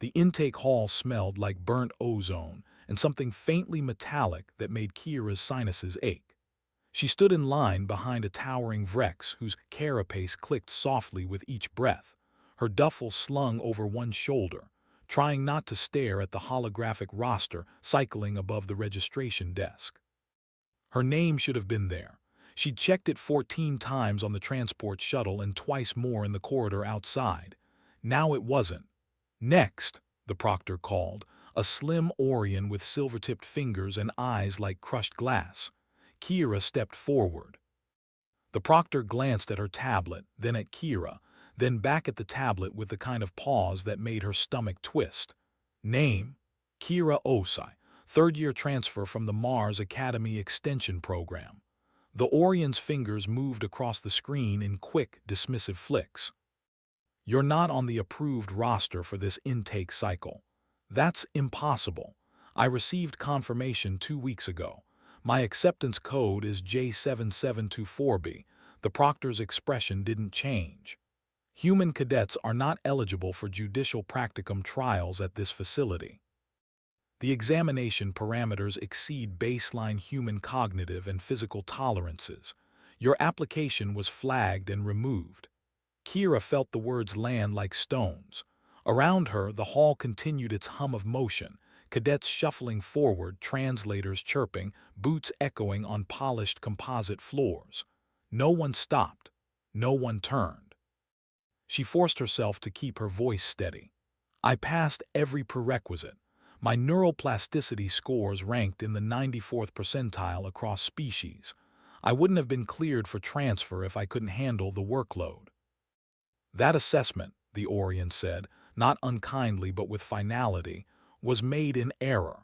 The intake hall smelled like burnt ozone and something faintly metallic that made Kira's sinuses ache. She stood in line behind a towering Vrex whose carapace clicked softly with each breath, her duffel slung over one shoulder, trying not to stare at the holographic roster cycling above the registration desk. Her name should have been there. She'd checked it 14 times on the transport shuttle and twice more in the corridor outside. Now it wasn't. Next, the proctor called, a slim Orion with silver-tipped fingers and eyes like crushed glass. Kira stepped forward. The proctor glanced at her tablet, then at Kira, then back at the tablet with the kind of pause that made her stomach twist. Name: Kira Osei, third-year transfer from the Mars Academy Extension Program. The Orion's fingers moved across the screen in quick, dismissive flicks. You're not on the approved roster for this intake cycle. That's impossible. I received confirmation 2 weeks ago. My acceptance code is J7724B. The proctor's expression didn't change. Human cadets are not eligible for judicial practicum trials at this facility. The examination parameters exceed baseline human cognitive and physical tolerances. Your application was flagged and removed. Kira felt the words land like stones. Around her, the hall continued its hum of motion, cadets shuffling forward, translators chirping, boots echoing on polished composite floors. No one stopped. No one turned. She forced herself to keep her voice steady. I passed every prerequisite. My neuroplasticity scores ranked in the 94th percentile across species. I wouldn't have been cleared for transfer if I couldn't handle the workload. That assessment, the Orion said, not unkindly but with finality, was made in error.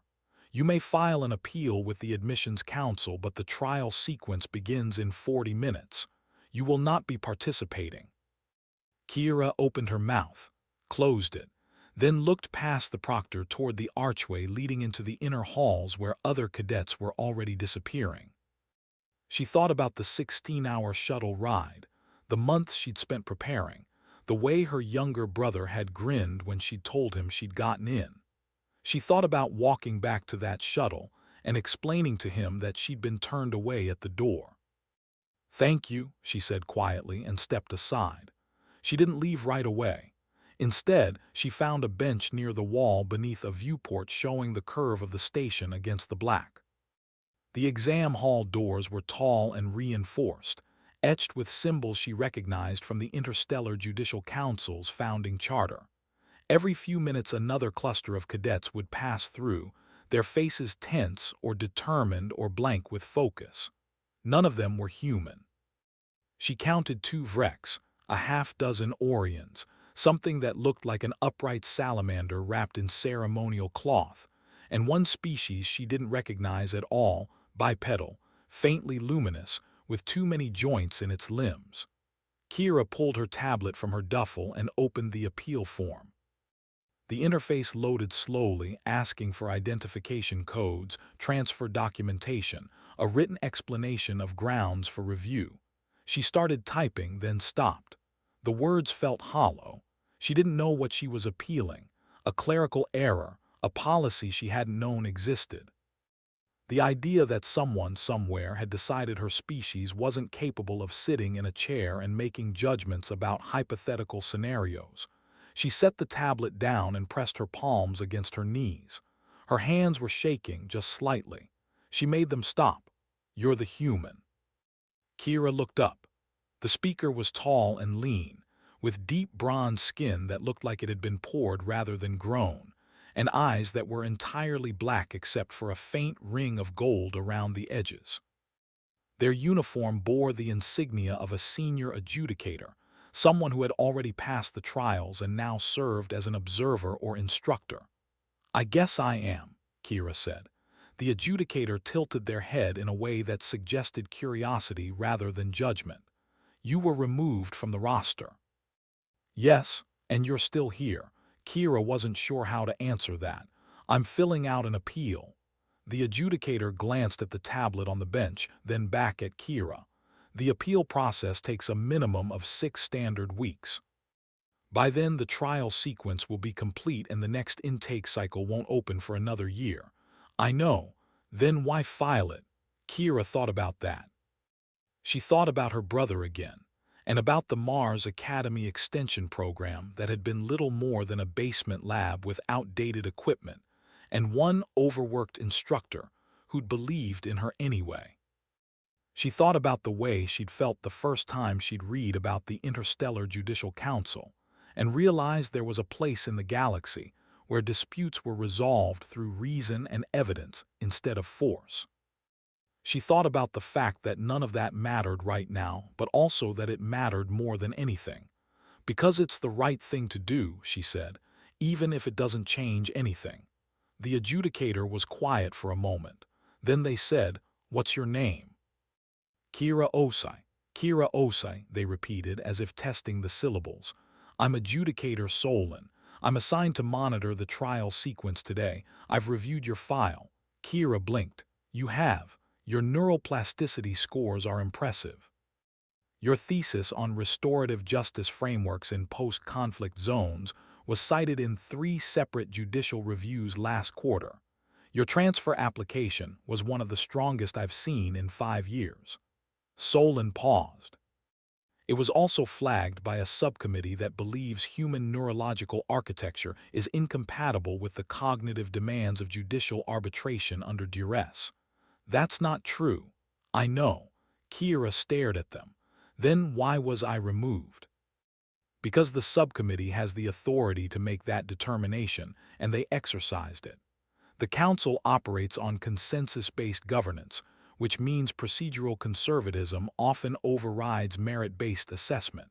You may file an appeal with the Admissions Council, but the trial sequence begins in 40 minutes. You will not be participating. Kira opened her mouth, closed it, then looked past the proctor toward the archway leading into the inner halls where other cadets were already disappearing. She thought about the 16-hour shuttle ride, the months she'd spent preparing, the way her younger brother had grinned when she'd told him she'd gotten in. She thought about walking back to that shuttle and explaining to him that she'd been turned away at the door. "Thank you," she said quietly and stepped aside. She didn't leave right away. Instead, she found a bench near the wall beneath a viewport showing the curve of the station against the black. The exam hall doors were tall and reinforced, etched with symbols she recognized from the Interstellar Judicial Council's founding charter. Every few minutes another cluster of cadets would pass through, their faces tense or determined or blank with focus. None of them were human. She counted 2 Vrex, a half-dozen Orions, something that looked like an upright salamander wrapped in ceremonial cloth, and one species she didn't recognize at all, bipedal, faintly luminous, with too many joints in its limbs. Kira pulled her tablet from her duffel and opened the appeal form. The interface loaded slowly, asking for identification codes, transfer documentation, a written explanation of grounds for review. She started typing, then stopped. The words felt hollow. She didn't know what she was appealing, a clerical error, a policy she hadn't known existed. The idea that someone somewhere had decided her species wasn't capable of sitting in a chair and making judgments about hypothetical scenarios. She set the tablet down and pressed her palms against her knees. Her hands were shaking just slightly. She made them stop. "You're the human." Kira looked up. The speaker was tall and lean, with deep bronze skin that looked like it had been poured rather than grown, and eyes that were entirely black except for a faint ring of gold around the edges. Their uniform bore the insignia of a senior adjudicator, someone who had already passed the trials and now served as an observer or instructor. "I guess I am," Kira said. The adjudicator tilted their head in a way that suggested curiosity rather than judgment. "You were removed from the roster." "Yes, and you're still here." Kira wasn't sure how to answer that. "I'm filling out an appeal." The adjudicator glanced at the tablet on the bench, then back at Kira. "The appeal process takes a minimum of 6 standard weeks." By then, the trial sequence will be complete and the next intake cycle won't open for another year. I know. Then why file it? Kira thought about that. She thought about her brother again, and about the Mars Academy extension program that had been little more than a basement lab with outdated equipment, and one overworked instructor who'd believed in her anyway. She thought about the way she'd felt the first time she'd read about the Interstellar Judicial Council, and realized there was a place in the galaxy where disputes were resolved through reason and evidence instead of force. She thought about the fact that none of that mattered right now, but also that it mattered more than anything. Because it's the right thing to do, she said, even if it doesn't change anything. The adjudicator was quiet for a moment. Then they said, "What's your name?" Kira Osei. Kira Osei, they repeated as if testing the syllables. I'm adjudicator Solon. I'm assigned to monitor the trial sequence today. I've reviewed your file. Kira blinked. You have. Your neuroplasticity scores are impressive. Your thesis on restorative justice frameworks in post-conflict zones was cited in 3 separate judicial reviews last quarter. Your transfer application was one of the strongest I've seen in 5 years. Solon paused. It was also flagged by a subcommittee that believes human neurological architecture is incompatible with the cognitive demands of judicial arbitration under duress. That's not true. I know. Kira stared at them. Then why was I removed? Because the subcommittee has the authority to make that determination, and they exercised it. The council operates on consensus-based governance, which means procedural conservatism often overrides merit-based assessment.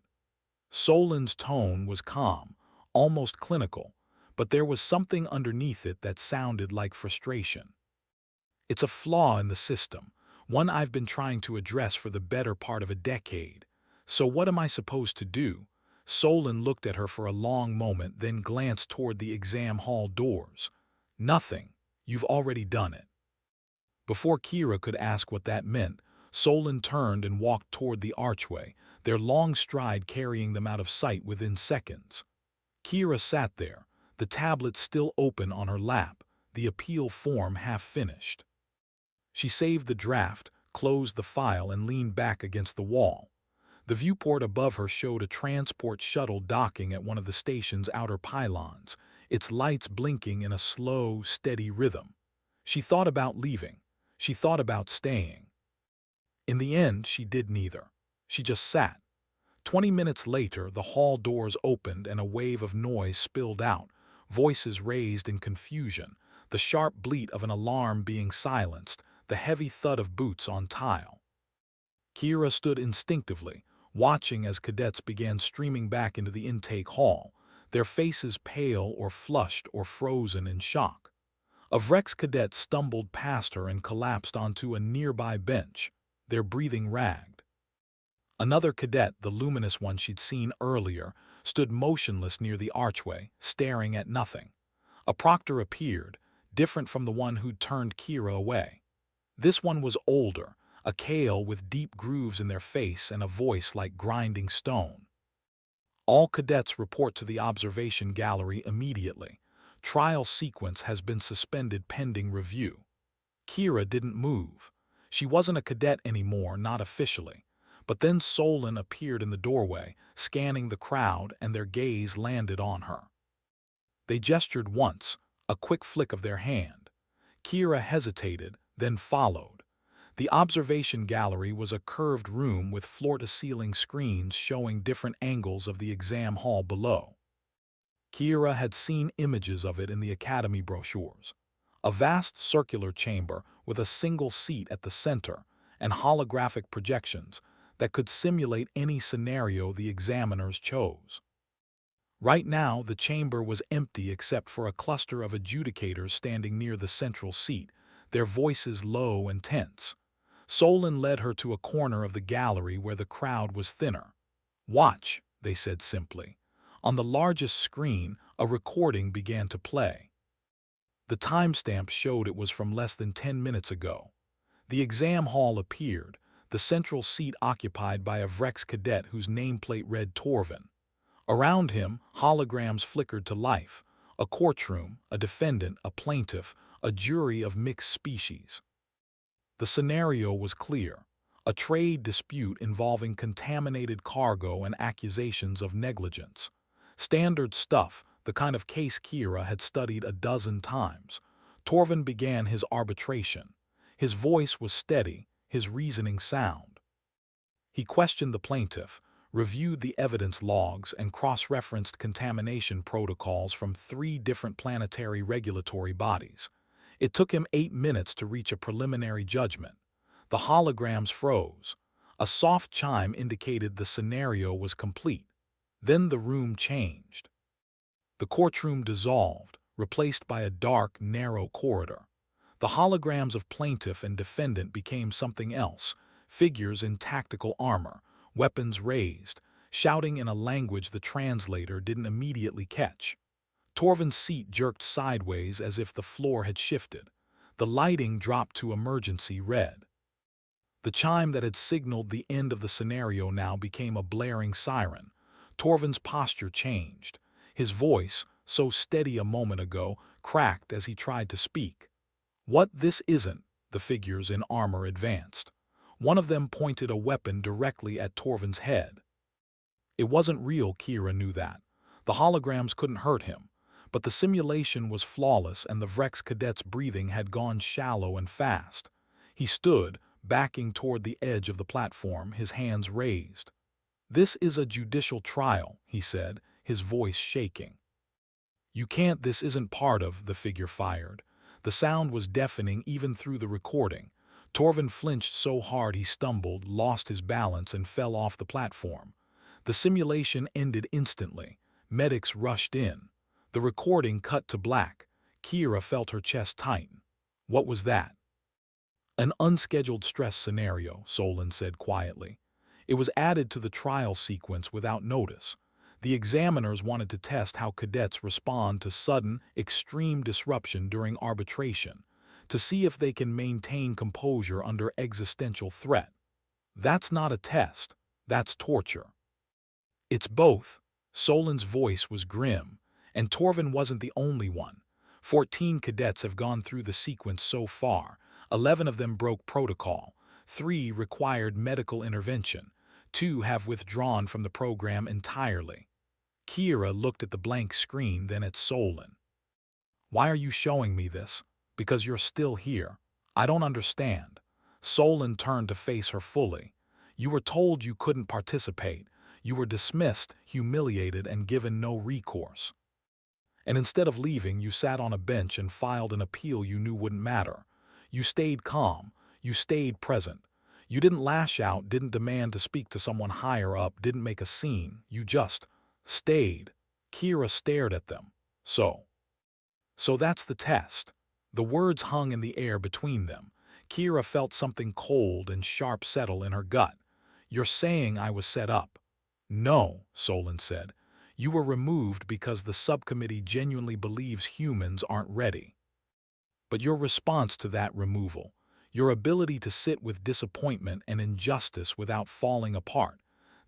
Solon's tone was calm, almost clinical, but there was something underneath it that sounded like frustration. It's a flaw in the system, one I've been trying to address for the better part of a decade. So what am I supposed to do? Solon looked at her for a long moment, then glanced toward the exam hall doors. Nothing. You've already done it. Before Kira could ask what that meant, Solon turned and walked toward the archway, their long stride carrying them out of sight within seconds. Kira sat there, the tablet still open on her lap, the appeal form half finished. She saved the draft, closed the file, and leaned back against the wall. The viewport above her showed a transport shuttle docking at one of the station's outer pylons, its lights blinking in a slow, steady rhythm. She thought about leaving. She thought about staying. In the end, she did neither. She just sat. 20 minutes later, the hall doors opened and a wave of noise spilled out, voices raised in confusion, the sharp bleat of an alarm being silenced, the heavy thud of boots on tile. Kira stood instinctively, watching as cadets began streaming back into the intake hall, their faces pale or flushed or frozen in shock. A Vrex cadet stumbled past her and collapsed onto a nearby bench, their breathing ragged. Another cadet, the luminous one she'd seen earlier, stood motionless near the archway, staring at nothing. A proctor appeared, different from the one who'd turned Kira away. This one was older, a Kale with deep grooves in their face and a voice like grinding stone. All cadets report to the observation gallery immediately. Trial sequence has been suspended pending review. Kira didn't move. She wasn't a cadet anymore, not officially. But then Solon appeared in the doorway, scanning the crowd, and their gaze landed on her. They gestured once, a quick flick of their hand. Kira hesitated, then followed. The observation gallery was a curved room with floor-to-ceiling screens showing different angles of the exam hall below. Kira had seen images of it in the academy brochures. A vast circular chamber with a single seat at the center and holographic projections that could simulate any scenario the examiners chose. Right now, the chamber was empty except for a cluster of adjudicators standing near the central seat, their voices low and tense. Solon led her to a corner of the gallery where the crowd was thinner. "Watch," they said simply. On the largest screen, a recording began to play. The timestamp showed it was from less than 10 minutes ago. The exam hall appeared, the central seat occupied by a Vrex cadet whose nameplate read Torvin. Around him, holograms flickered to life. A courtroom, a defendant, a plaintiff, a jury of mixed species. The scenario was clear. A trade dispute involving contaminated cargo and accusations of negligence. Standard stuff, the kind of case Kira had studied a dozen times. Torvin began his arbitration. His voice was steady, his reasoning sound. He questioned the plaintiff, reviewed the evidence logs, and cross-referenced contamination protocols from 3 different planetary regulatory bodies. It took him 8 minutes to reach a preliminary judgment. The holograms froze. A soft chime indicated the scenario was complete. Then the room changed. The courtroom dissolved, replaced by a dark, narrow corridor. The holograms of plaintiff and defendant became something else, figures in tactical armor, weapons raised, shouting in a language the translator didn't immediately catch. Torvin's seat jerked sideways as if the floor had shifted. The lighting dropped to emergency red. The chime that had signaled the end of the scenario now became a blaring siren. Torvin's posture changed. His voice, so steady a moment ago, cracked as he tried to speak. "What this isn't," the figures in armor advanced. One of them pointed a weapon directly at Torvin's head. It wasn't real, Kira knew that. The holograms couldn't hurt him. But the simulation was flawless and the Vrex cadet's breathing had gone shallow and fast. He stood, backing toward the edge of the platform, his hands raised. "This is a judicial trial," he said, his voice shaking. "You can't, this isn't part of," the figure fired. The sound was deafening even through the recording. Torvin flinched so hard he stumbled, lost his balance, and fell off the platform. The simulation ended instantly. Medics rushed in. The recording cut to black. Kira felt her chest tighten. What was that? "An unscheduled stress scenario," Solon said quietly. "It was added to the trial sequence without notice. The examiners wanted to test how cadets respond to sudden, extreme disruption during arbitration, to see if they can maintain composure under existential threat. That's not a test, that's torture." "It's both." Solon's voice was grim, and Torvin wasn't the only one. 14 cadets have gone through the sequence so far. 11 of them broke protocol. 3 required medical intervention. 2 have withdrawn from the program entirely. Kira looked at the blank screen, then at Solon. "Why are you showing me this?" "Because you're still here." "I don't understand." Solon turned to face her fully. "You were told you couldn't participate. You were dismissed, humiliated, and given no recourse. And instead of leaving, you sat on a bench and filed an appeal you knew wouldn't matter. You stayed calm. You stayed present. You didn't lash out, didn't demand to speak to someone higher up, didn't make a scene. You just stayed." Kira stared at them. So that's the test." The words hung in the air between them. Kira felt something cold and sharp settle in her gut. "You're saying I was set up?" "No," Solon said. "You were removed because the subcommittee genuinely believes humans aren't ready. But your response to that removal, your ability to sit with disappointment and injustice without falling apart,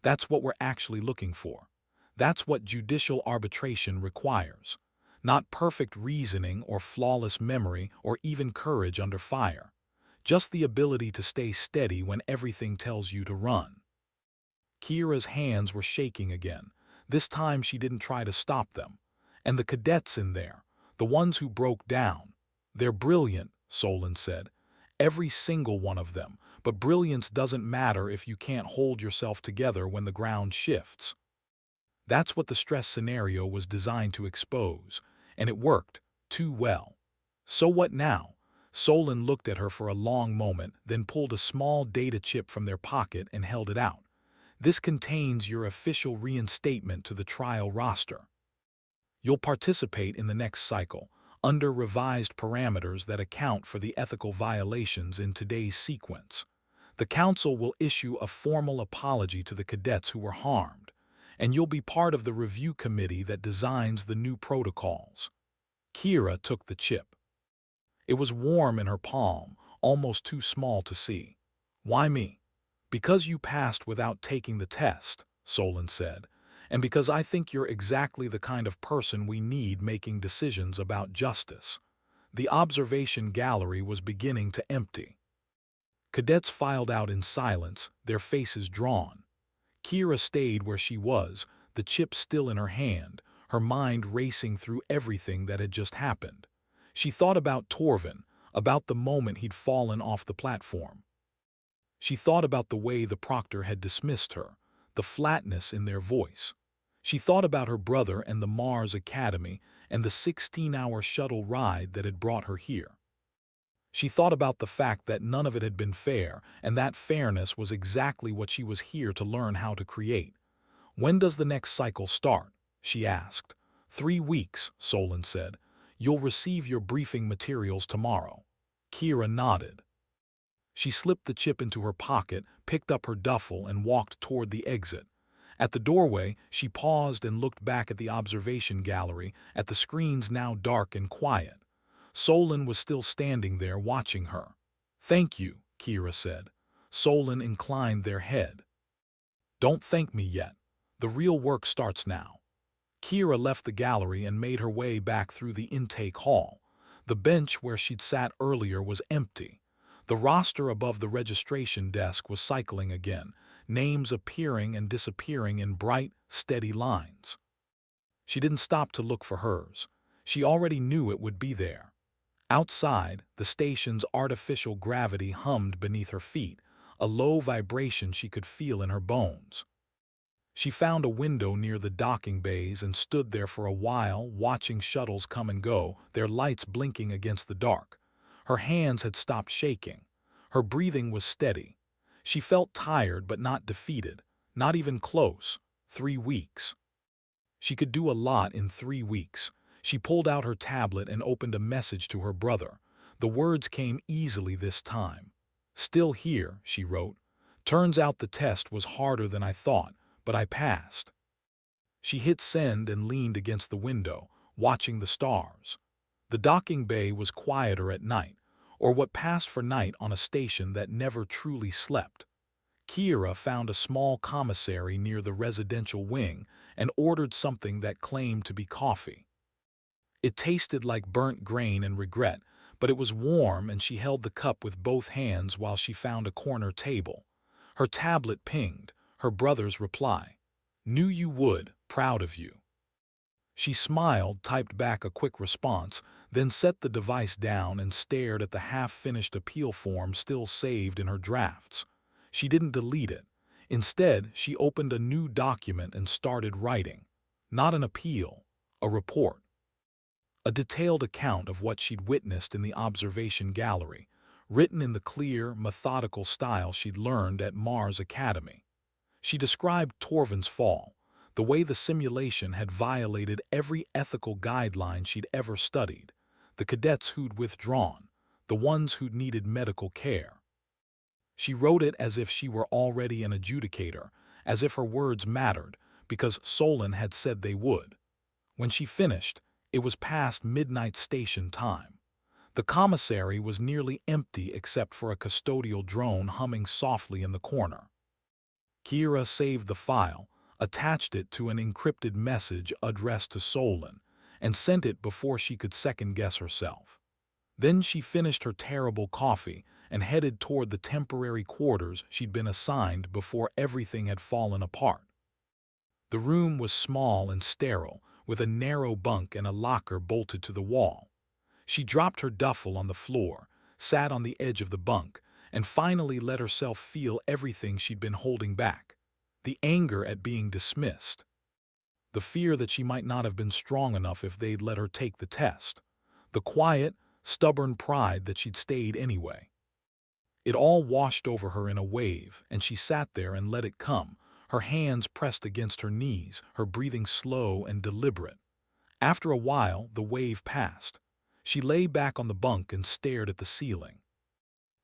that's what we're actually looking for. That's what judicial arbitration requires. Not perfect reasoning or flawless memory or even courage under fire. Just the ability to stay steady when everything tells you to run." Kira's hands were shaking again. This time she didn't try to stop them. "And the cadets in there, the ones who broke down, they're brilliant," Solon said. "Every single one of them. But brilliance doesn't matter if you can't hold yourself together when the ground shifts." That's what the stress scenario was designed to expose. And it worked, too well. "So what now?" Solon looked at her for a long moment, then pulled a small data chip from their pocket and held it out. "This contains your official reinstatement to the trial roster. You'll participate in the next cycle, under revised parameters that account for the ethical violations in today's sequence. The council will issue a formal apology to the cadets who were harmed, and you'll be part of the review committee that designs the new protocols." Kira took the chip. It was warm in her palm, almost too small to see. "Why me?" "Because you passed without taking the test," Solon said. and because I think you're exactly the kind of person we need making decisions about justice." The observation gallery was beginning to empty. Cadets filed out in silence, their faces drawn. Kira stayed where she was, the chip still in her hand, her mind racing through everything that had just happened. She thought about Torvin, about the moment he'd fallen off the platform. She thought about the way the proctor had dismissed her, the flatness in their voice. She thought about her brother and the Mars Academy and the 16-hour shuttle ride that had brought her here. She thought about the fact that none of it had been fair, and that fairness was exactly what she was here to learn how to create. "When does the next cycle start?" she asked. 3 weeks, Solon said. "You'll receive your briefing materials tomorrow." Kira nodded. She slipped the chip into her pocket, picked up her duffel, and walked toward the exit. At the doorway, she paused and looked back at the observation gallery, at the screens now dark and quiet. Solon was still standing there watching her. "Thank you," Kira said. Solon inclined their head. "Don't thank me yet. The real work starts now." Kira left the gallery and made her way back through the intake hall. The bench where she'd sat earlier was empty. The roster above the registration desk was cycling again, names appearing and disappearing in bright, steady lines. She didn't stop to look for hers. She already knew it would be there. Outside, the station's artificial gravity hummed beneath her feet, a low vibration she could feel in her bones. She found a window near the docking bays and stood there for a while, watching shuttles come and go, their lights blinking against the dark. Her hands had stopped shaking. Her breathing was steady. She felt tired but not defeated, not even close. 3 weeks. She could do a lot in 3 weeks. She pulled out her tablet and opened a message to her brother. The words came easily this time. "Still here," she wrote. "Turns out the test was harder than I thought, but I passed." She hit send and leaned against the window, watching the stars. The docking bay was quieter at night, or what passed for night on a station that never truly slept. Kira found a small commissary near the residential wing and ordered something that claimed to be coffee. It tasted like burnt grain and regret, but it was warm and she held the cup with both hands while she found a corner table. Her tablet pinged, her brother's reply. "Knew you would, proud of you." She smiled, typed back a quick response, then set the device down and stared at the half-finished appeal form still saved in her drafts. She didn't delete it. Instead, she opened a new document and started writing. Not an appeal, a report. A detailed account of what she'd witnessed in the observation gallery, written in the clear, methodical style she'd learned at Mars Academy. She described Torvin's fall, the way the simulation had violated every ethical guideline she'd ever studied, the cadets who'd withdrawn, the ones who'd needed medical care. She wrote it as if she were already an adjudicator, as if her words mattered, because Solon had said they would. When she finished, it was past midnight station time. The commissary was nearly empty except for a custodial drone humming softly in the corner. Kira saved the file, attached it to an encrypted message addressed to Solon, and sent it before she could second-guess herself. Then she finished her terrible coffee and headed toward the temporary quarters she'd been assigned before everything had fallen apart. The room was small and sterile, with a narrow bunk and a locker bolted to the wall. She dropped her duffel on the floor, sat on the edge of the bunk, and finally let herself feel everything she'd been holding back. The anger at being dismissed. The fear that she might not have been strong enough if they'd let her take the test. The quiet, stubborn pride that she'd stayed anyway. It all washed over her in a wave, and she sat there and let it come, her hands pressed against her knees, her breathing slow and deliberate. After a while, the wave passed. She lay back on the bunk and stared at the ceiling.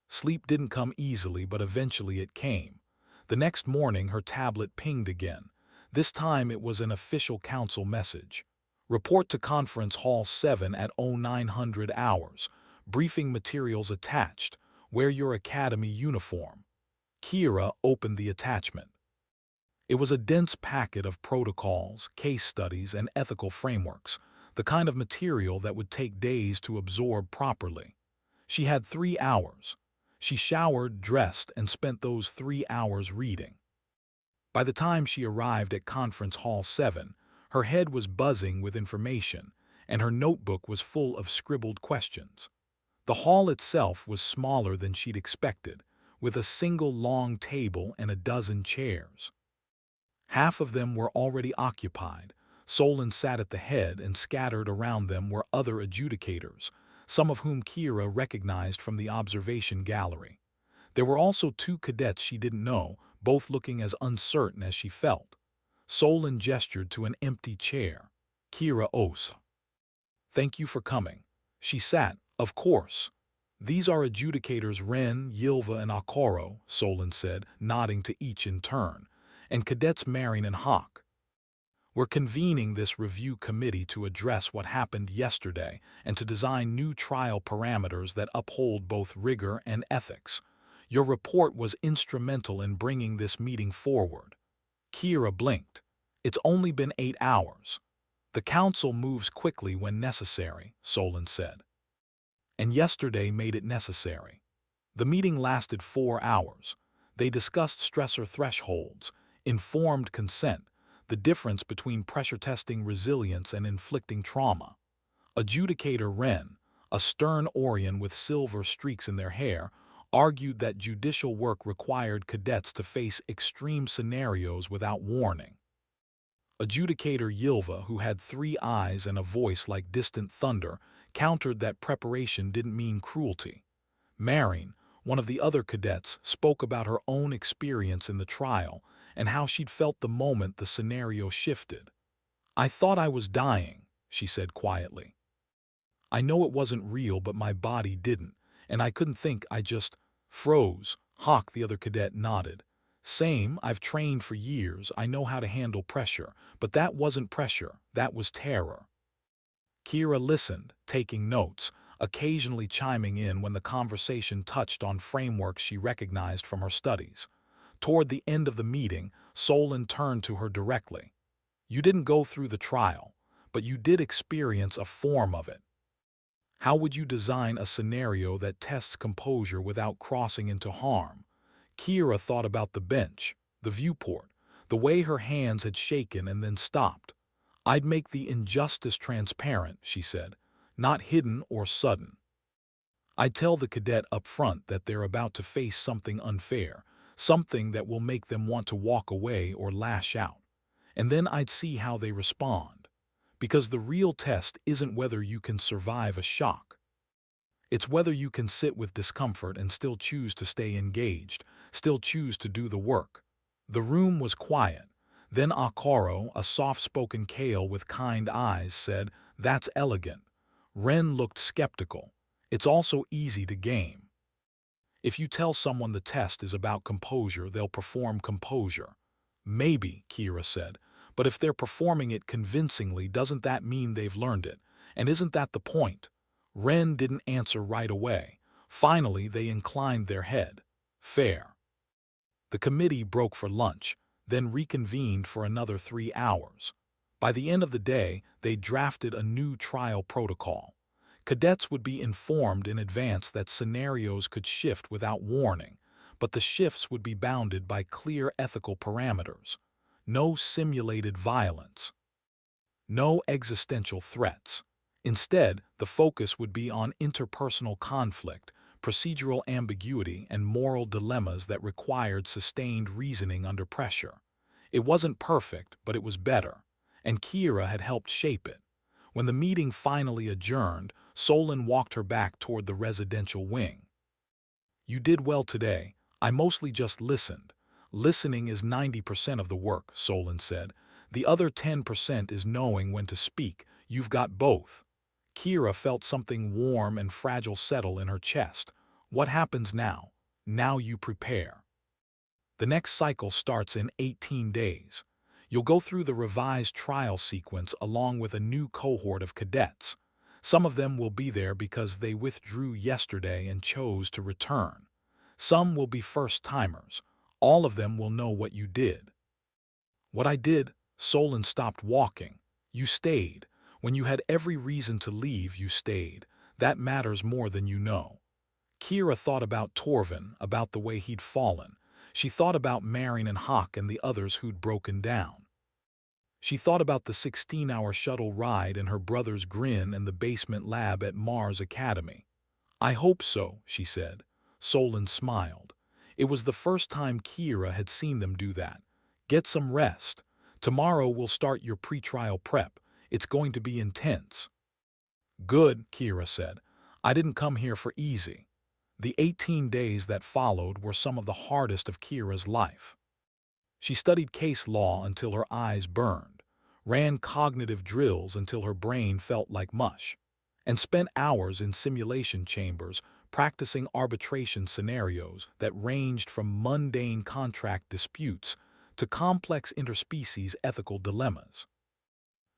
Sleep didn't come easily, but eventually it came. The next morning, her tablet pinged again. This time it was an official council message. "Report to Conference Hall 7 at 0900 hours. Briefing materials attached. Wear your academy uniform." Kira opened the attachment. It was a dense packet of protocols, case studies, and ethical frameworks, the kind of material that would take days to absorb properly. She had 3 hours. She showered, dressed, and spent those 3 hours reading. By the time she arrived at Conference Hall 7, her head was buzzing with information, and her notebook was full of scribbled questions. The hall itself was smaller than she'd expected, with a single long table and a dozen chairs. Half of them were already occupied. Solon sat at the head, and scattered around them were other adjudicators, some of whom Kira recognized from the observation gallery. There were also two cadets she didn't know, both looking as uncertain as she felt. Solon gestured to an empty chair. Kira Osei. Thank you for coming. She sat, of course. These are adjudicators Ren, Yilva, and Akoro, Solon said, nodding to each in turn, and cadets Marin and Hawk. We're convening this review committee to address what happened yesterday and to design new trial parameters that uphold both rigor and ethics. Your report was instrumental in bringing this meeting forward. Kira blinked. It's only been 8 hours. The council moves quickly when necessary, Solon said. And yesterday made it necessary. The meeting lasted 4 hours. They discussed stressor thresholds, informed consent, the difference between pressure testing resilience and inflicting trauma. Adjudicator Ren, a stern Orion with silver streaks in their hair, argued that judicial work required cadets to face extreme scenarios without warning. Adjudicator Yilva, who had 3 eyes and a voice like distant thunder, countered that preparation didn't mean cruelty. Marin, one of the other cadets, spoke about her own experience in the trial and how she'd felt the moment the scenario shifted. I thought I was dying, she said quietly. I know it wasn't real, but my body didn't, and I couldn't think, I just froze. Hawk, the other cadet, nodded. Same, I've trained for years, I know how to handle pressure, but that wasn't pressure, that was terror. Kira listened, taking notes, occasionally chiming in when the conversation touched on frameworks she recognized from her studies. Toward the end of the meeting, Solon turned to her directly. You didn't go through the trial, but you did experience a form of it. How would you design a scenario that tests composure without crossing into harm? Kira thought about the bench, the viewport, the way her hands had shaken and then stopped. I'd make the injustice transparent, she said, not hidden or sudden. I'd tell the cadet up front that they're about to face something unfair, something that will make them want to walk away or lash out. And then I'd see how they respond. Because the real test isn't whether you can survive a shock. It's whether you can sit with discomfort and still choose to stay engaged, still choose to do the work. The room was quiet. Then Akoro, a soft-spoken Kale with kind eyes, said, That's elegant. Ren looked skeptical. It's also easy to game. If you tell someone the test is about composure, they'll perform composure. Maybe, Kira said, but if they're performing it convincingly, doesn't that mean they've learned it? And isn't that the point? Ren didn't answer right away. Finally, they inclined their head. Fair. The committee broke for lunch, then reconvened for another 3 hours. By the end of the day, they drafted a new trial protocol. Cadets would be informed in advance that scenarios could shift without warning, but the shifts would be bounded by clear ethical parameters. No simulated violence. No existential threats. Instead, the focus would be on interpersonal conflict, procedural ambiguity, and moral dilemmas that required sustained reasoning under pressure. It wasn't perfect, but it was better, and Kira had helped shape it. When the meeting finally adjourned, Solon walked her back toward the residential wing. You did well today. I mostly just listened. Listening is 90% of the work, Solon said. The other 10% is knowing when to speak. You've got both. Kira felt something warm and fragile settle in her chest. What happens now? Now you prepare. The next cycle starts in 18 days. You'll go through the revised trial sequence along with a new cohort of cadets. Some of them will be there because they withdrew yesterday and chose to return. Some will be first-timers. All of them will know what you did. What I did, Solon stopped walking. You stayed. When you had every reason to leave, you stayed. That matters more than you know. Kira thought about Torvin, about the way he'd fallen. She thought about Marin and Hawk and the others who'd broken down. She thought about the 16-hour shuttle ride and her brother's grin and the basement lab at Mars Academy. I hope so, she said. Solon smiled. It was the first time Kira had seen them do that. Get some rest. Tomorrow we'll start your pretrial prep. It's going to be intense. Good, Kira said. I didn't come here for easy. The 18 days that followed were some of the hardest of Kira's life. She studied case law until her eyes burned, ran cognitive drills until her brain felt like mush, and spent hours in simulation chambers practicing arbitration scenarios that ranged from mundane contract disputes to complex interspecies ethical dilemmas.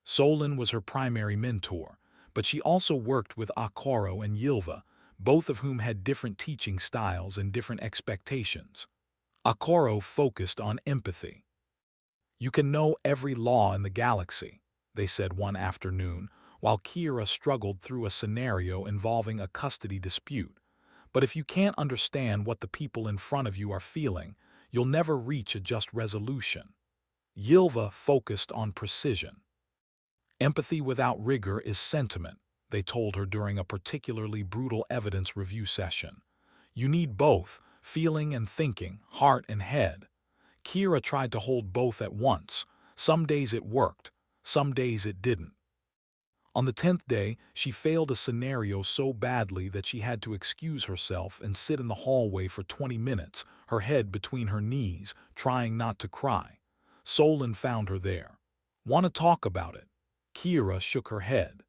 Solon was her primary mentor, but she also worked with Akoro and Yilva, both of whom had different teaching styles and different expectations. Akoro focused on empathy. You can know every law in the galaxy, they said one afternoon, while Kira struggled through a scenario involving a custody dispute. But if you can't understand what the people in front of you are feeling, you'll never reach a just resolution. Yilva focused on precision. Empathy without rigor is sentiment, they told her during a particularly brutal evidence review session. You need both, feeling and thinking, heart and head. Kira tried to hold both at once. Some days it worked, some days it didn't. On the 10th day, she failed a scenario so badly that she had to excuse herself and sit in the hallway for 20 minutes, her head between her knees, trying not to cry. Solon found her there. Want to talk about it? Kira shook her head.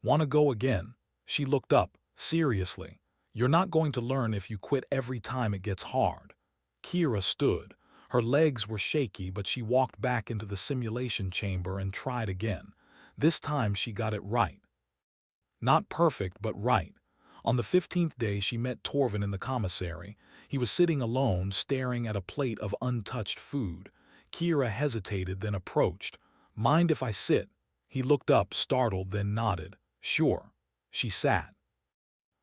Want to go again? She looked up, seriously. You're not going to learn if you quit every time it gets hard. Kira stood. Her legs were shaky, but she walked back into the simulation chamber and tried again. This time she got it right. Not perfect, but right. On the 15th day she met Torvin in the commissary. He was sitting alone, staring at a plate of untouched food. Kira hesitated, then approached. Mind if I sit? He looked up, startled, then nodded. Sure. She sat.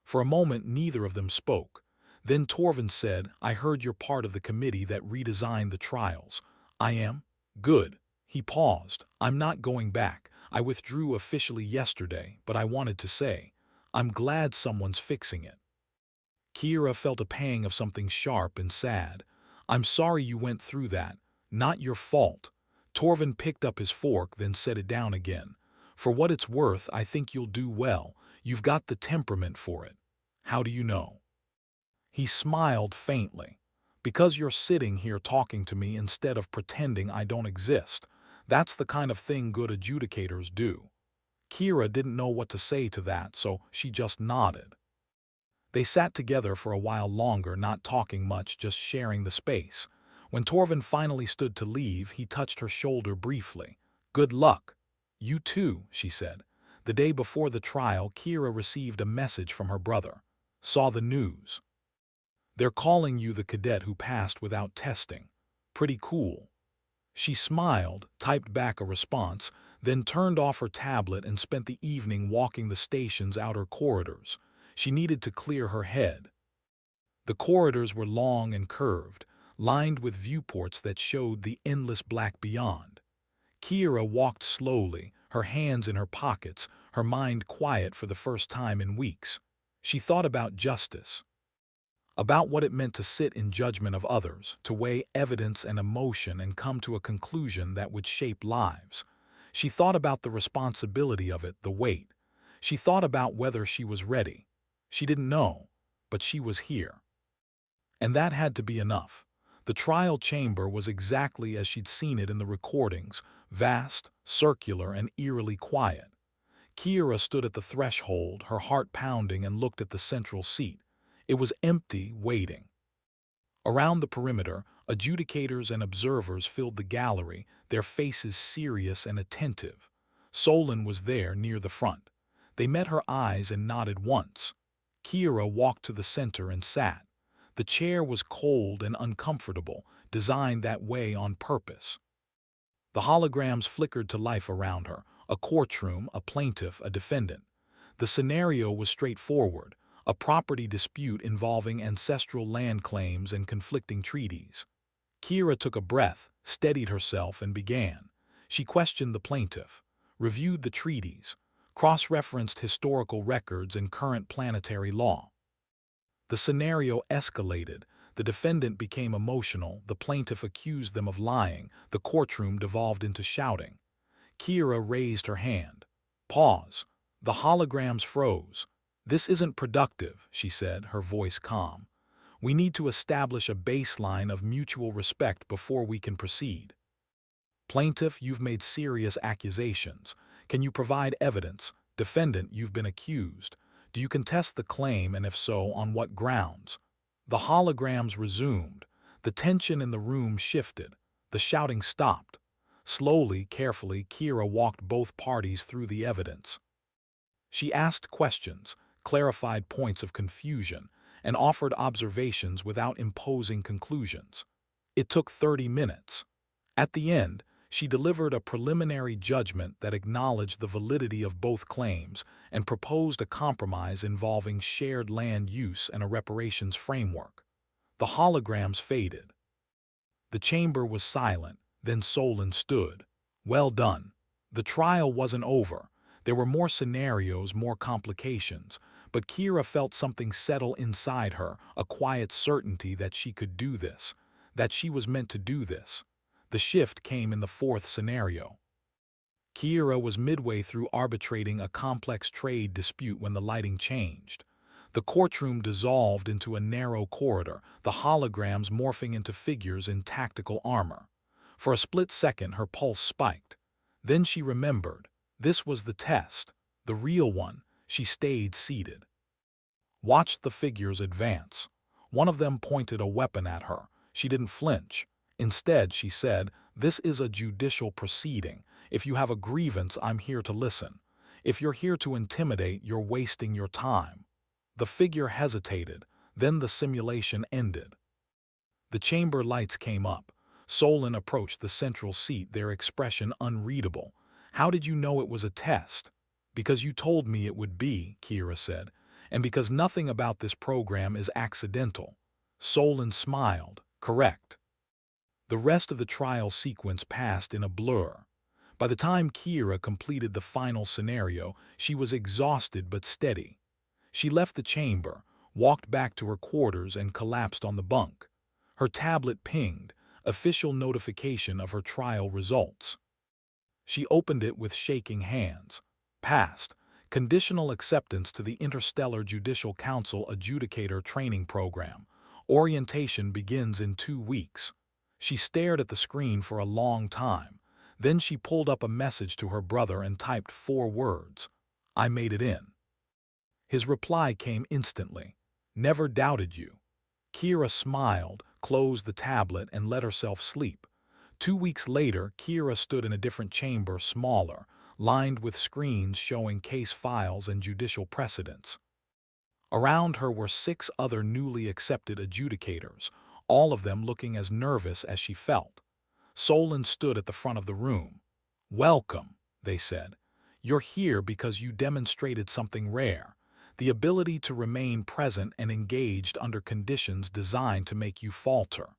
For a moment neither of them spoke. Then Torvin said, I heard you're part of the committee that redesigned the trials. I am? Good. He paused. I'm not going back. I withdrew officially yesterday, but I wanted to say, I'm glad someone's fixing it. Kira felt a pang of something sharp and sad. I'm sorry you went through that. Not your fault. Torvin picked up his fork, then set it down again. For what it's worth, I think you'll do well. You've got the temperament for it. How do you know? He smiled faintly. Because you're sitting here talking to me instead of pretending I don't exist. That's the kind of thing good adjudicators do. Kira didn't know what to say to that, so she just nodded. They sat together for a while longer, not talking much, just sharing the space. When Torvin finally stood to leave, he touched her shoulder briefly. Good luck. You too, she said. The day before the trial, Kira received a message from her brother. Saw the news. They're calling you the cadet who passed without testing. Pretty cool. She smiled, typed back a response, then turned off her tablet and spent the evening walking the station's outer corridors. She needed to clear her head. The corridors were long and curved, lined with viewports that showed the endless black beyond. Kira walked slowly, her hands in her pockets, her mind quiet for the first time in weeks. She thought about justice. About what it meant to sit in judgment of others, to weigh evidence and emotion and come to a conclusion that would shape lives. She thought about the responsibility of it, the weight. She thought about whether she was ready. She didn't know, but she was here. And that had to be enough. The trial chamber was exactly as she'd seen it in the recordings, vast, circular, and eerily quiet. Kira stood at the threshold, her heart pounding, and looked at the central seat. It was empty, waiting. Around the perimeter, adjudicators and observers filled the gallery, their faces serious and attentive. Solon was there near the front. They met her eyes and nodded once. Kira walked to the center and sat. The chair was cold and uncomfortable, designed that way on purpose. The holograms flickered to life around her, a courtroom, a plaintiff, a defendant. The scenario was straightforward, a property dispute involving ancestral land claims and conflicting treaties. Kira took a breath, steadied herself, and began. She questioned the plaintiff, reviewed the treaties, cross-referenced historical records and current planetary law. The scenario escalated. The defendant became emotional, the plaintiff accused them of lying, the courtroom devolved into shouting. Kira raised her hand. Pause. The holograms froze. This isn't productive, she said, her voice calm. We need to establish a baseline of mutual respect before we can proceed. Plaintiff, you've made serious accusations. Can you provide evidence? Defendant, you've been accused. Do you contest the claim, and if so, on what grounds? The holograms resumed. The tension in the room shifted. The shouting stopped. Slowly, carefully, Kira walked both parties through the evidence. She asked questions, clarified points of confusion, and offered observations without imposing conclusions. It took 30 minutes. At the end, she delivered a preliminary judgment that acknowledged the validity of both claims and proposed a compromise involving shared land use and a reparations framework. The holograms faded. The chamber was silent, then Solon stood. Well done. The trial wasn't over. There were more scenarios, more complications, but Kira felt something settle inside her, a quiet certainty that she could do this, that she was meant to do this. The shift came in the fourth scenario. Kira was midway through arbitrating a complex trade dispute when the lighting changed. The courtroom dissolved into a narrow corridor, the holograms morphing into figures in tactical armor. For a split second, her pulse spiked. Then she remembered. This was the test, the real one. She stayed seated. Watched the figures advance. One of them pointed a weapon at her. She didn't flinch. Instead, she said, "This is a judicial proceeding. If you have a grievance, I'm here to listen. If you're here to intimidate, you're wasting your time." The figure hesitated. Then the simulation ended. The chamber lights came up. Solon approached the central seat, their expression unreadable. "How did you know it was a test?" "Because you told me it would be," Kira said, "and because nothing about this program is accidental." Solon smiled. "Correct." The rest of the trial sequence passed in a blur. By the time Kira completed the final scenario, she was exhausted but steady. She left the chamber, walked back to her quarters, and collapsed on the bunk. Her tablet pinged, official notification of her trial results. She opened it with shaking hands. Passed. Conditional acceptance to the Interstellar Judicial Council Adjudicator Training Program. Orientation begins in 2 weeks. She stared at the screen for a long time. Then she pulled up a message to her brother and typed 4 words. "I made it in." His reply came instantly. "Never doubted you." Kira smiled, closed the tablet, and let herself sleep. 2 weeks later, Kira stood in a different chamber, smaller, lined with screens showing case files and judicial precedents. Around her were 6 other newly accepted adjudicators, all of them looking as nervous as she felt. Solon stood at the front of the room. "Welcome," they said. "You're here because you demonstrated something rare, the ability to remain present and engaged under conditions designed to make you falter.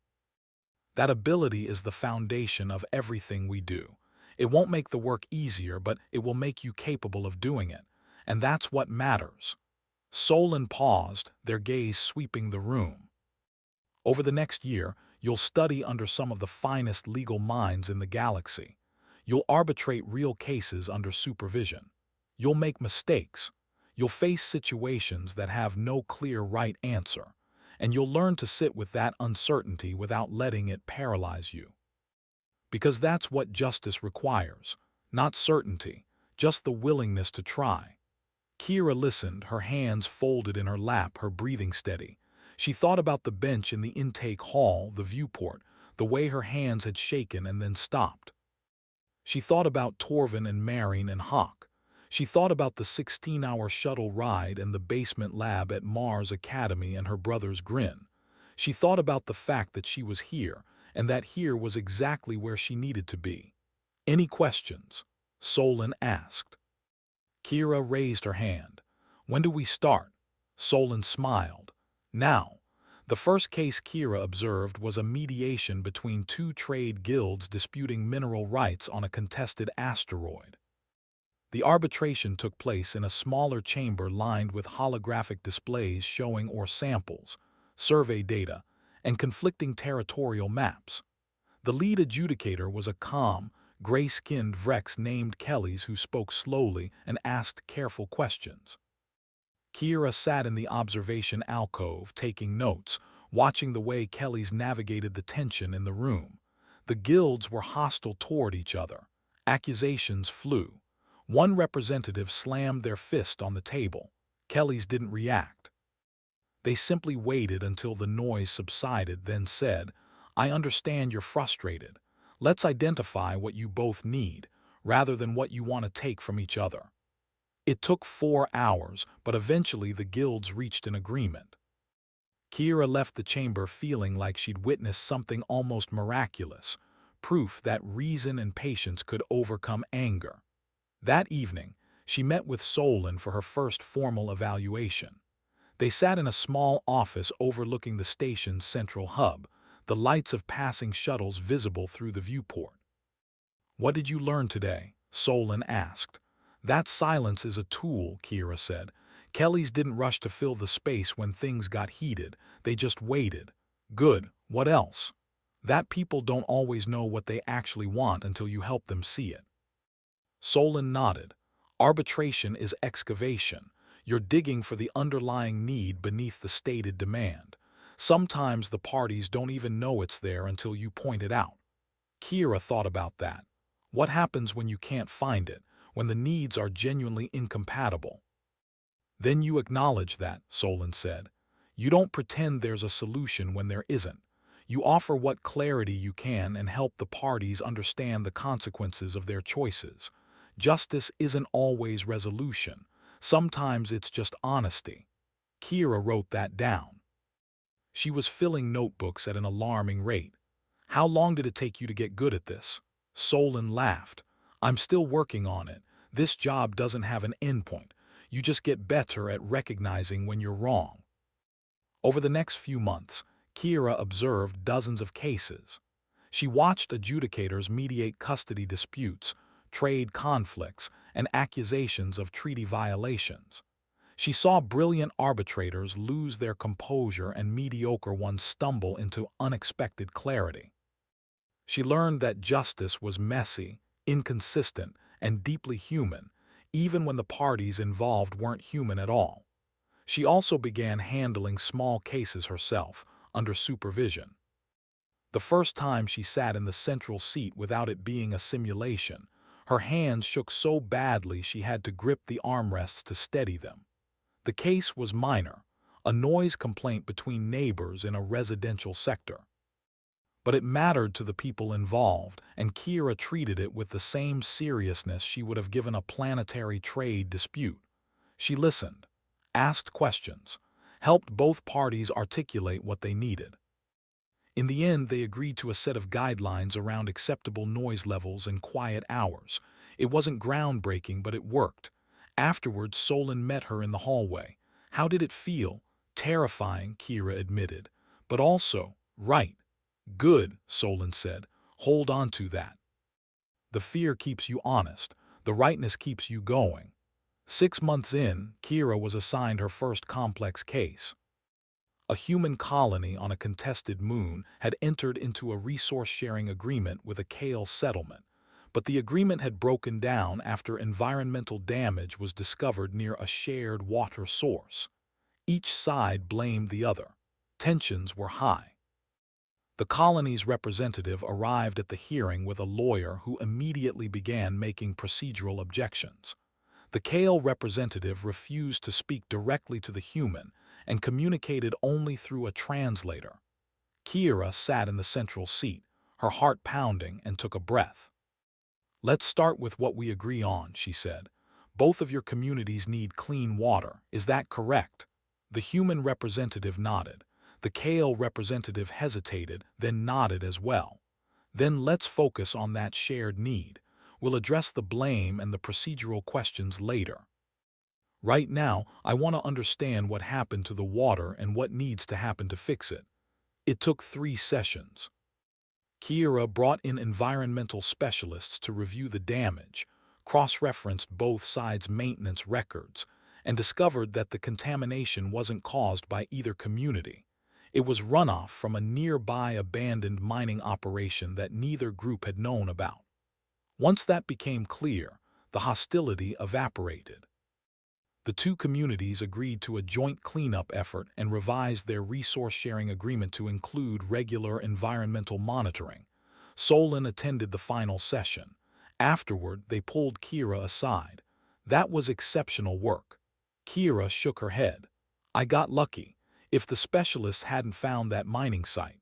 That ability is the foundation of everything we do. It won't make the work easier, but it will make you capable of doing it, and that's what matters." Solon paused, their gaze sweeping the room. "Over the next year, you'll study under some of the finest legal minds in the galaxy. You'll arbitrate real cases under supervision. You'll make mistakes. You'll face situations that have no clear right answer, and you'll learn to sit with that uncertainty without letting it paralyze you. Because that's what justice requires, not certainty, just the willingness to try." Kira listened, her hands folded in her lap, her breathing steady. She thought about the bench in the intake hall, the viewport, the way her hands had shaken and then stopped. She thought about Torvin and Marine and Hawk. She thought about the 16-hour shuttle ride and the basement lab at Mars Academy and her brother's grin. She thought about the fact that she was here, and that here was exactly where she needed to be. "Any questions?" Solon asked. Kira raised her hand. "When do we start?" Solon smiled. "Now." The first case Kira observed was a mediation between two trade guilds disputing mineral rights on a contested asteroid. The arbitration took place in a smaller chamber lined with holographic displays showing ore samples, survey data, and conflicting territorial maps. The lead adjudicator was a calm, gray-skinned Vrex named Kellys who spoke slowly and asked careful questions. Kira sat in the observation alcove, taking notes, watching the way Kellys navigated the tension in the room. The guilds were hostile toward each other. Accusations flew. One representative slammed their fist on the table. Kellys didn't react. They simply waited until the noise subsided, then said, "I understand you're frustrated. Let's identify what you both need, rather than what you want to take from each other." It took 4 hours, but eventually the guilds reached an agreement. Kira left the chamber feeling like she'd witnessed something almost miraculous, proof that reason and patience could overcome anger. That evening, she met with Solon for her first formal evaluation. They sat in a small office overlooking the station's central hub, the lights of passing shuttles visible through the viewport. "What did you learn today?" Solon asked. "That silence is a tool," Kira said. "Kellys didn't rush to fill the space when things got heated. They just waited." "Good. What else?" "That people don't always know what they actually want until you help them see it." Solon nodded. "Arbitration is excavation. You're digging for the underlying need beneath the stated demand. Sometimes the parties don't even know it's there until you point it out." Kira thought about that. What happens when you can't find it, when the needs are genuinely incompatible? "Then you acknowledge that," Solon said. "You don't pretend there's a solution when there isn't. You offer what clarity you can and help the parties understand the consequences of their choices. Justice isn't always resolution. Sometimes it's just honesty." Kira wrote that down. She was filling notebooks at an alarming rate. "How long did it take you to get good at this?" Solon laughed. "I'm still working on it. This job doesn't have an endpoint. You just get better at recognizing when you're wrong." Over the next few months, Kira observed dozens of cases. She watched adjudicators mediate custody disputes, trade conflicts, and accusations of treaty violations. She saw brilliant arbitrators lose their composure and mediocre ones stumble into unexpected clarity. She learned that justice was messy, inconsistent, and deeply human, even when the parties involved weren't human at all. She also began handling small cases herself, under supervision. The first time she sat in the central seat without it being a simulation, her hands shook so badly she had to grip the armrests to steady them. The case was minor, a noise complaint between neighbors in a residential sector. But it mattered to the people involved, and Kira treated it with the same seriousness she would have given a planetary trade dispute. She listened, asked questions, helped both parties articulate what they needed. In the end, they agreed to a set of guidelines around acceptable noise levels and quiet hours. It wasn't groundbreaking, but it worked. Afterwards, Solon met her in the hallway. "How did it feel?" "Terrifying," Kira admitted. "But also, right." "Good," Solon said. "Hold on to that. The fear keeps you honest. The rightness keeps you going." 6 months in, Kira was assigned her first complex case. A human colony on a contested moon had entered into a resource-sharing agreement with a Kale settlement, but the agreement had broken down after environmental damage was discovered near a shared water source. Each side blamed the other. Tensions were high. The colony's representative arrived at the hearing with a lawyer who immediately began making procedural objections. The Kale representative refused to speak directly to the human and communicated only through a translator. Kira sat in the central seat, her heart pounding, and took a breath. "Let's start with what we agree on," she said. "Both of your communities need clean water. Is that correct?" The human representative nodded. The Kale representative hesitated, then nodded as well. "Then let's focus on that shared need. We'll address the blame and the procedural questions later. Right now, I want to understand what happened to the water and what needs to happen to fix it. It took 3 sessions. Kira brought in environmental specialists to review the damage, cross-referenced both sides' maintenance records, and discovered that the contamination wasn't caused by either community. It was runoff from a nearby abandoned mining operation that neither group had known about. Once that became clear, the hostility evaporated. The 2 communities agreed to a joint cleanup effort and revised their resource-sharing agreement to include regular environmental monitoring. Solon attended the final session. Afterward, they pulled Kira aside. That was exceptional work. Kira shook her head. I got lucky. If the specialists hadn't found that mining site.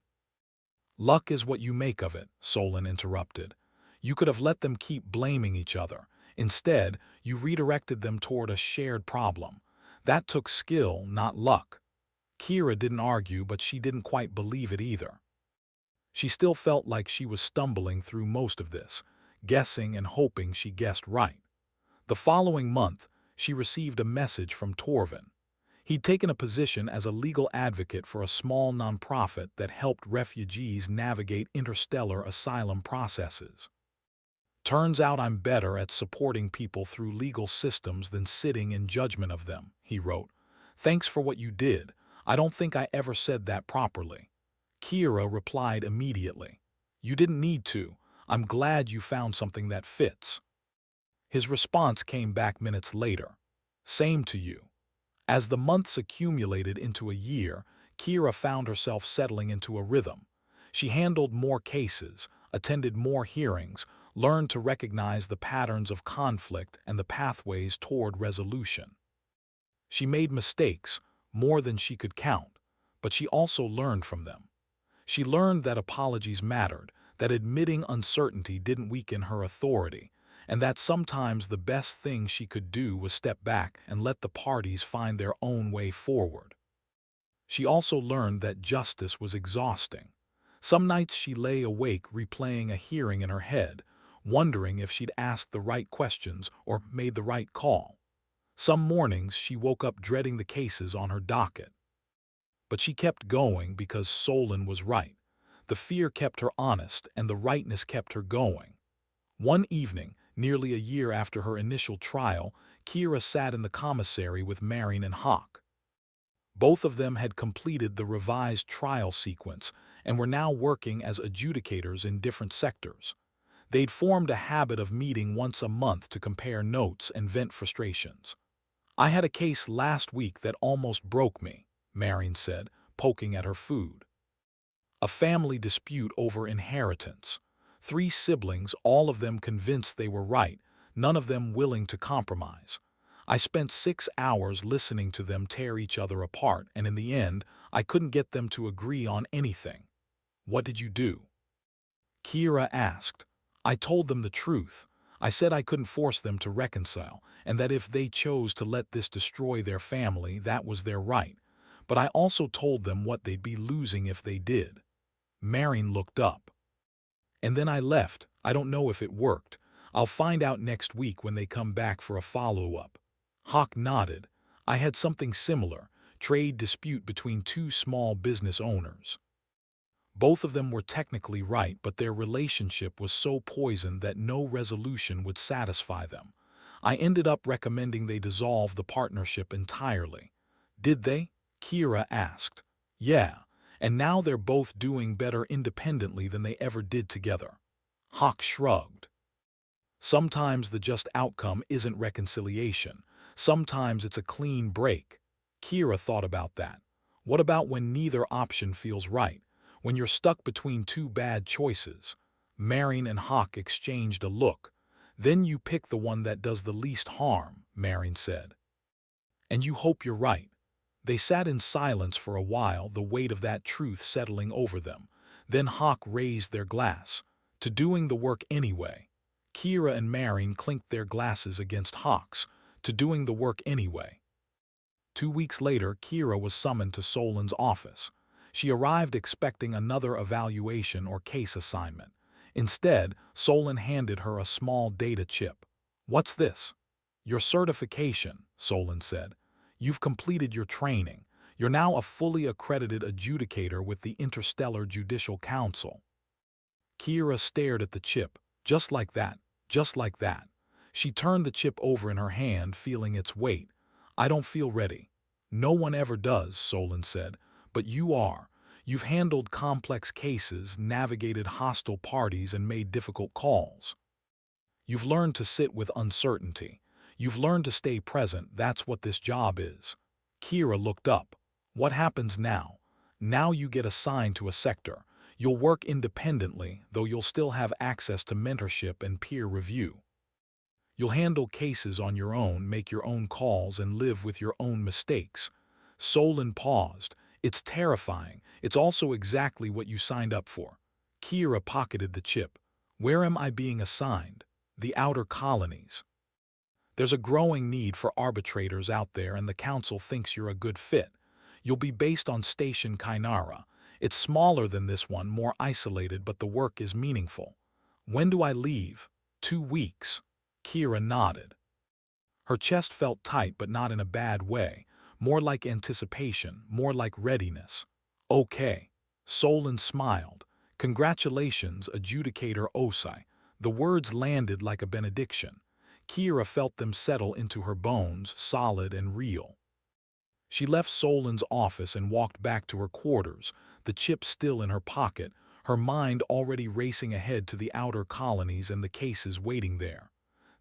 Luck is what you make of it, Solon interrupted. You could have let them keep blaming each other. Instead, you redirected them toward a shared problem. That took skill, not luck. Kira didn't argue, but she didn't quite believe it either. She still felt like she was stumbling through most of this, guessing and hoping she guessed right. The following month, she received a message from Torvin. He'd taken a position as a legal advocate for a small nonprofit that helped refugees navigate interstellar asylum processes. Turns out I'm better at supporting people through legal systems than sitting in judgment of them, he wrote. Thanks for what you did. I don't think I ever said that properly. Kira replied immediately. You didn't need to. I'm glad you found something that fits. His response came back minutes later. Same to you. As the months accumulated into a year, Kira found herself settling into a rhythm. She handled more cases, attended more hearings, learned to recognize the patterns of conflict and the pathways toward resolution. She made mistakes, more than she could count, but she also learned from them. She learned that apologies mattered, that admitting uncertainty didn't weaken her authority, and that sometimes the best thing she could do was step back and let the parties find their own way forward. She also learned that justice was exhausting. Some nights she lay awake replaying a hearing in her head, wondering if she'd asked the right questions or made the right call. Some mornings she woke up dreading the cases on her docket. But she kept going because Solon was right. The fear kept her honest and the rightness kept her going. One evening, nearly a year after her initial trial, Kira sat in the commissary with Marin and Hawk. Both of them had completed the revised trial sequence and were now working as adjudicators in different sectors. They'd formed a habit of meeting once a month to compare notes and vent frustrations. I had a case last week that almost broke me, Marin said, poking at her food. A family dispute over inheritance. 3 siblings, all of them convinced they were right, none of them willing to compromise. I spent 6 hours listening to them tear each other apart, and in the end, I couldn't get them to agree on anything. What did you do? Kira asked. I told them the truth. I said I couldn't force them to reconcile, and that if they chose to let this destroy their family, that was their right. But I also told them what they'd be losing if they did. Marin looked up. And then I left. I don't know if it worked. I'll find out next week when they come back for a follow-up. Hawk nodded. I had something similar, trade dispute between 2 small business owners. Both of them were technically right, but their relationship was so poisoned that no resolution would satisfy them. I ended up recommending they dissolve the partnership entirely. Did they? Kira asked. Yeah, and now they're both doing better independently than they ever did together. Hawk shrugged. Sometimes the just outcome isn't reconciliation. Sometimes it's a clean break. Kira thought about that. What about when neither option feels right? When you're stuck between 2 bad choices? Marin and Hawk exchanged a look. Then you pick the one that does the least harm, Marin said. And you hope you're right. They sat in silence for a while, the weight of that truth settling over them. Then Hawk raised their glass. To doing the work anyway. Kira and Marin clinked their glasses against Hawk's. To doing the work anyway. 2 weeks later, Kira was summoned to Solon's office. She arrived expecting another evaluation or case assignment. Instead, Solon handed her a small data chip. "What's this?" "Your certification," Solon said. "You've completed your training. You're now a fully accredited adjudicator with the Interstellar Judicial Council." Kira stared at the chip. Just like that. Just like that. She turned the chip over in her hand, feeling its weight. "I don't feel ready." "No one ever does," Solon said. "But you are. You've handled complex cases, navigated hostile parties, and made difficult calls. You've learned to sit with uncertainty. You've learned to stay present. That's what this job is." Kira looked up. "What happens now?" "Now you get assigned to a sector. You'll work independently, though you'll still have access to mentorship and peer review. You'll handle cases on your own, make your own calls, and live with your own mistakes." Solon paused. "It's terrifying. It's also exactly what you signed up for." Kira pocketed the chip. "Where am I being assigned?" "The outer colonies. There's a growing need for arbitrators out there, and the council thinks you're a good fit. You'll be based on Station Kainara. It's smaller than this one, more isolated, but the work is meaningful." "When do I leave?" 2 weeks. Kira nodded. Her chest felt tight, but not in a bad way. More like anticipation, more like readiness. "Okay." Solon smiled. "Congratulations, Adjudicator Osei." The words landed like a benediction. Kira felt them settle into her bones, solid and real. She left Solon's office and walked back to her quarters, the chip still in her pocket, her mind already racing ahead to the outer colonies and the cases waiting there.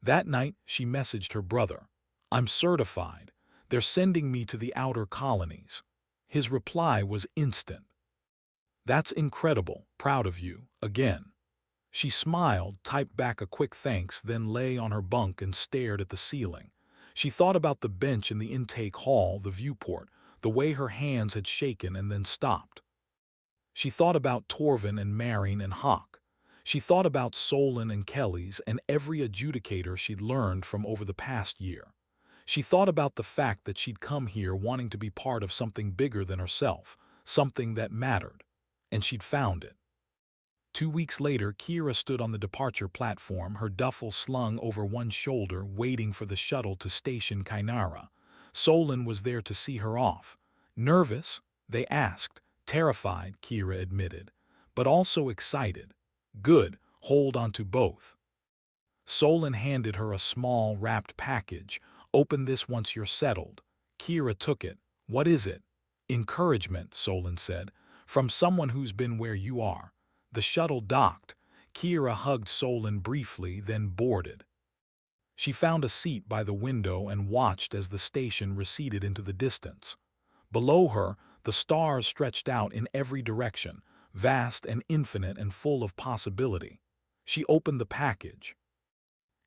That night, she messaged her brother. "I'm certified. They're sending me to the outer colonies." His reply was instant. "That's incredible. Proud of you. Again." She smiled, typed back a quick thanks, then lay on her bunk and stared at the ceiling. She thought about the bench in the intake hall, the viewport, the way her hands had shaken and then stopped. She thought about Torvin and Marin and Hawk. She thought about Solon and Kelly's and every adjudicator she'd learned from over the past year. She thought about the fact that she'd come here wanting to be part of something bigger than herself, something that mattered. And she'd found it. 2 weeks later, Kira stood on the departure platform, her duffel slung over one shoulder, waiting for the shuttle to Station Kainara. Solon was there to see her off. "Nervous?" they asked. "Terrified," Kira admitted, "but also excited." "Good, hold on to both." Solon handed her a small, wrapped package. "Open this once you're settled." Kira took it. "What is it?" "Encouragement," Solon said, "from someone who's been where you are." The shuttle docked. Kira hugged Solon briefly, then boarded. She found a seat by the window and watched as the station receded into the distance. Below her, the stars stretched out in every direction, vast and infinite and full of possibility. She opened the package.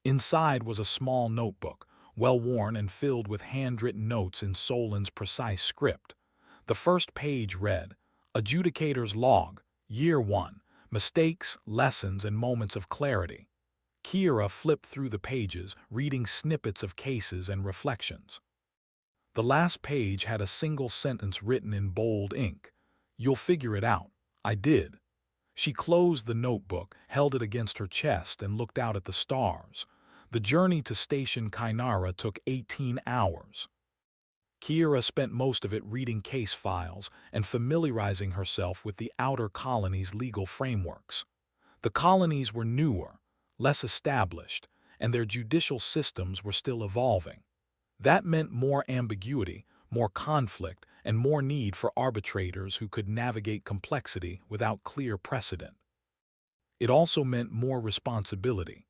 Inside was a small notebook, well-worn and filled with handwritten notes in Solon's precise script. The first page read, "Adjudicator's Log, Year 1. Mistakes, lessons, and moments of clarity." Kira flipped through the pages, reading snippets of cases and reflections. The last page had a single sentence written in bold ink. "You'll figure it out." "I did." She closed the notebook, held it against her chest, and looked out at the stars. The journey to Station Kainara took 18 hours. Kira spent most of it reading case files and familiarizing herself with the outer colony's legal frameworks. The colonies were newer, less established, and their judicial systems were still evolving. That meant more ambiguity, more conflict, and more need for arbitrators who could navigate complexity without clear precedent. It also meant more responsibility.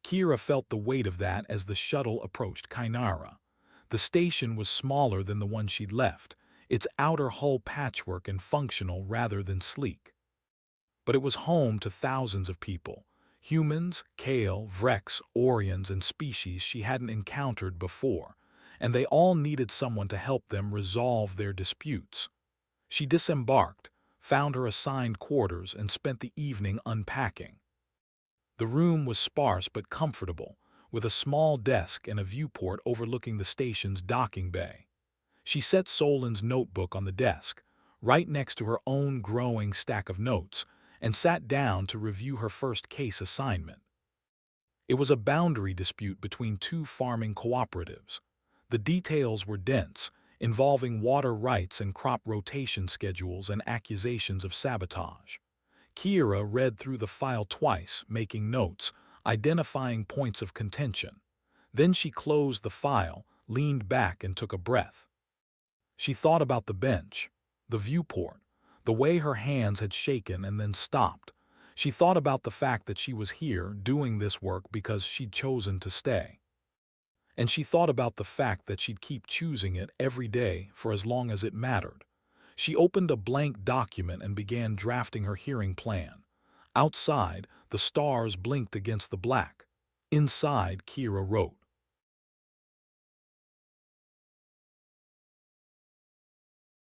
Kira felt the weight of that as the shuttle approached Kainara. The station was smaller than the one she'd left, its outer hull patchwork and functional rather than sleek. But it was home to thousands of people, humans, Kale, Vrex, Orions, and species she hadn't encountered before, and they all needed someone to help them resolve their disputes. She disembarked, found her assigned quarters, and spent the evening unpacking. The room was sparse but comfortable, with a small desk and a viewport overlooking the station's docking bay. She set Solon's notebook on the desk, right next to her own growing stack of notes, and sat down to review her first case assignment. It was a boundary dispute between two farming cooperatives. The details were dense, involving water rights and crop rotation schedules and accusations of sabotage. Kira read through the file twice, making notes, identifying points of contention. Then she closed the file, leaned back, and took a breath. She thought about the bench, the viewport, the way her hands had shaken and then stopped. She thought about the fact that she was here doing this work because she'd chosen to stay. And she thought about the fact that she'd keep choosing it every day for as long as it mattered. She opened a blank document and began drafting her hearing plan. Outside, the stars blinked against the black. Inside, Kira wrote,